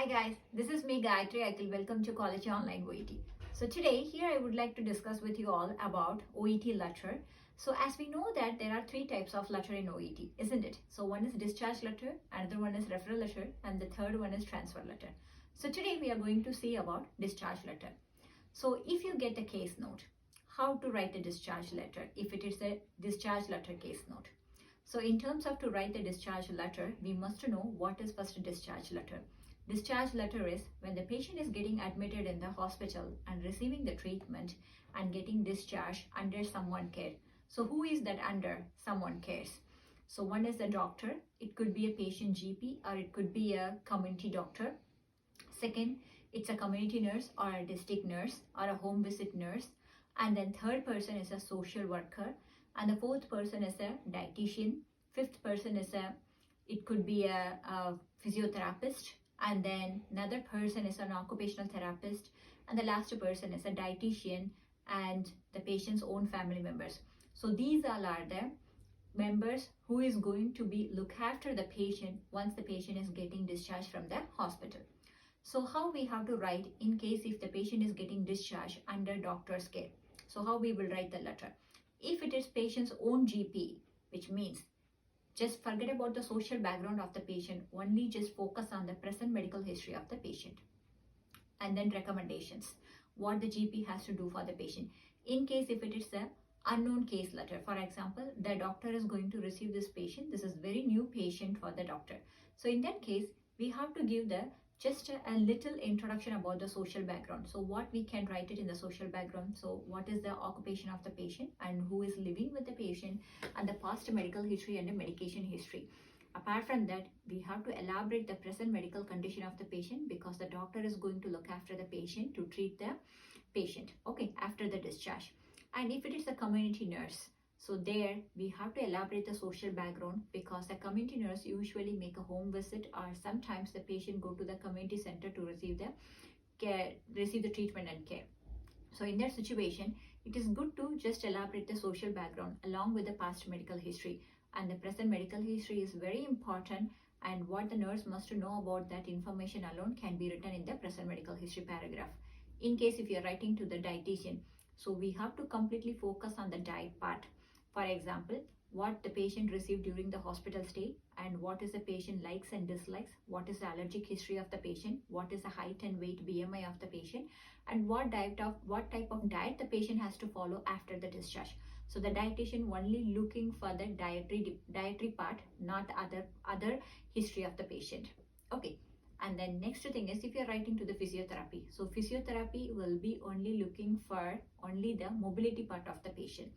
Hi guys, this is me Gayatri Akil. Welcome to QualityOET. So today here I would like to discuss with you all about OET letter. So as we know that there are three types of letter in OET, isn't it? So one is discharge letter, another one is referral letter, and the third one is transfer letter. So today we are going to see about discharge letter. So if you get a case note, how to write a discharge letter if it is a discharge letter case note. So in terms of to write the discharge letter, we must know what is first a discharge letter. Discharge letter is when the patient is getting admitted in the hospital and receiving the treatment and getting discharged under someone care. So who is that under someone cares? So one is the doctor, it could be a patient GP or it could be a community doctor. Second, it's a community nurse or a district nurse or a home visit nurse. And then third person is a social worker. And the fourth person is a dietitian. Fifth person is it could be a physiotherapist. And then another person is an occupational therapist, and the last person is a dietitian and the patient's own family members. So these all are the members who is going to be look after the patient once the patient is getting discharged from the hospital. So how we have to write in case if the patient is getting discharged under doctor's care. So how we will write the letter. If it is patient's own GP, which means just forget about the social background of the patient, only just focus on the present medical history of the patient. And then recommendations, what the GP has to do for the patient. In case if it is a unknown case letter, for example, the doctor is going to receive this patient. This is very new patient for the doctor. So in that case, we have to give the just a little introduction about the social background. So what we can write it in the social background. So what is the occupation of the patient and who is living with the patient and the past medical history and the medication history. Apart from that, we have to elaborate the present medical condition of the patient because the doctor is going to look after the patient to treat the patient, okay, after the discharge. And if it is a community nurse, so there we have to elaborate the social background because the community nurse usually make a home visit or sometimes the patient go to the community center to receive the care, receive the treatment and care. So in that situation, it is good to just elaborate the social background along with the past medical history. And the present medical history is very important, and what the nurse must know about that information alone can be written in the present medical history paragraph. In case if you are writing to the dietitian, so we have to completely focus on the diet part. For example, what the patient received during the hospital stay and what is the patient likes and dislikes, what is the allergic history of the patient, what is the height and weight BMI of the patient, and what type of diet the patient has to follow after the discharge. So the dietitian only looking for the dietary part, not other history of the patient. Okay. And then next thing is if you're writing to the physiotherapy. So physiotherapy will be only looking for only the mobility part of the patient.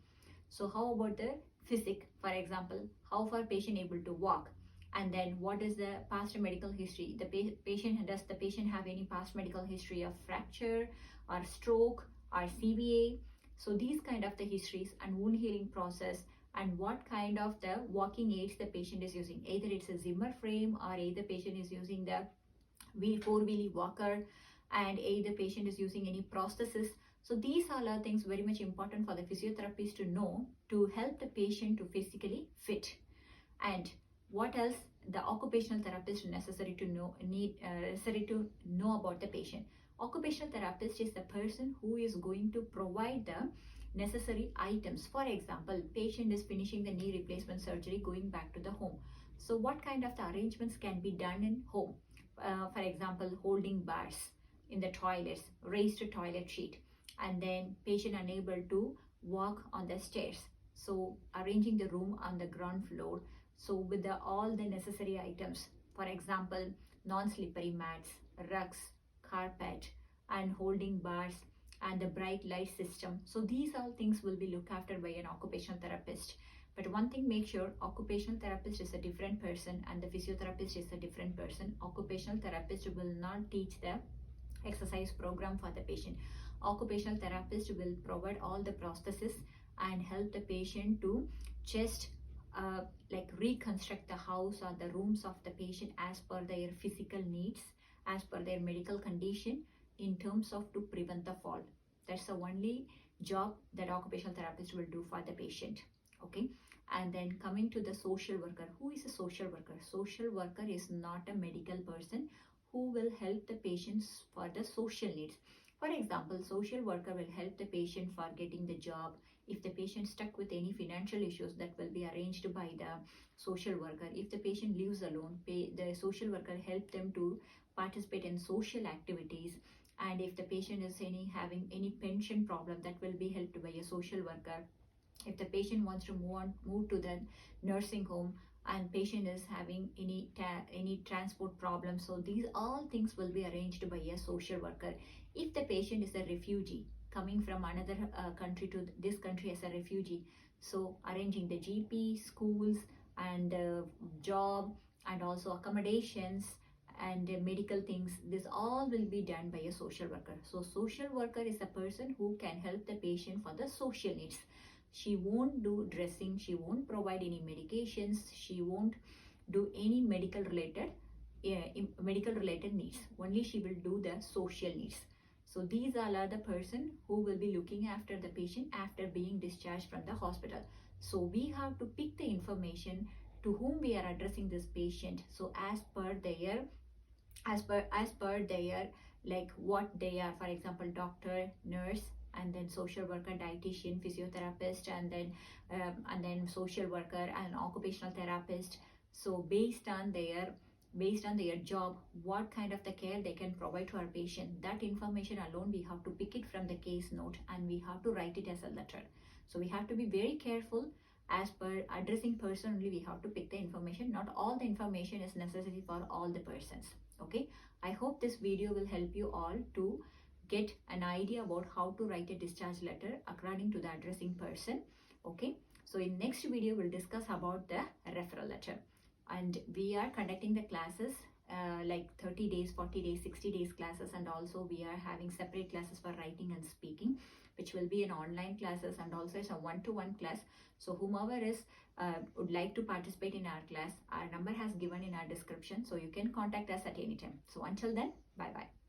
So how about the physic, for example, how far patient able to walk? And then what is the past medical history? Does the patient have any past medical history of fracture or stroke or CVA? So these kind of the histories and wound healing process and what kind of the walking aids the patient is using. Either it's a Zimmer frame or either patient is using the four-wheelie walker and either patient is using any prosthesis. So these all are things very much important for the physiotherapist to know to help the patient to physically fit. And what else the occupational therapist necessary to know about the patient. Occupational therapist is the person who is going to provide the necessary items. For example, patient is finishing the knee replacement surgery going back to the home. So what kind of the arrangements can be done in home? For example, holding bars in the toilets, raised toilet sheet, and then patient unable to walk on the stairs. So arranging the room on the ground floor. So with all the necessary items, for example, non-slippery mats, rugs, carpet, and holding bars, and the bright light system. So these all things will be looked after by an occupational therapist. But one thing, make sure occupational therapist is a different person and the physiotherapist is a different person. Occupational therapist will not teach the exercise program for the patient. Occupational therapist will provide all the prosthesis and help the patient to just like reconstruct the house or the rooms of the patient as per their physical needs, as per their medical condition in terms of to prevent the fall. That's the only job that occupational therapist will do for the patient. Okay. And then coming to the social worker. Who is a social worker? Social worker is not a medical person who will help the patients for the social needs. For example, social worker will help the patient for getting the job. If the patient stuck with any financial issues, that will be arranged by the social worker. If the patient lives alone, the social worker help them to participate in social activities. And if the patient is having any pension problem, that will be helped by a social worker. If the patient wants to move to the nursing home, and patient is having any transport problem, so these all things will be arranged by a social worker. If the patient is a refugee coming from another country to this country as a refugee, so arranging the GP, schools, and job, and also accommodations, and medical things, this all will be done by a social worker. So social worker is a person who can help the patient for the social needs. She won't do dressing, she won't provide any medications, she won't do any medical related needs. Only she will do the social needs. So these all are the person who will be looking after the patient after being discharged from the hospital. So we have to pick the information to whom we are addressing this patient. So as per their like what they are, for example, doctor, nurse, and then social worker, dietitian, physiotherapist, and then social worker and occupational therapist. So based on their job, what kind of the care they can provide to our patient, that information alone we have to pick it from the case note, and we have to write it as a letter. So we have to be very careful. As per addressing person only we have to pick the information. Not all the information is necessary for all the persons. Okay, I hope this video will help you all to get an idea about how to write a discharge letter according to the addressing person. Okay, so in next video we'll discuss about the referral letter, and we are conducting the classes like 30 days, 40 days, 60 days classes, and also we are having separate classes for writing and speaking, which will be an online classes, and also it's a one-to-one class. So whomever is would like to participate in our class, our number has given in our description, so you can contact us at any time. So until then, bye bye.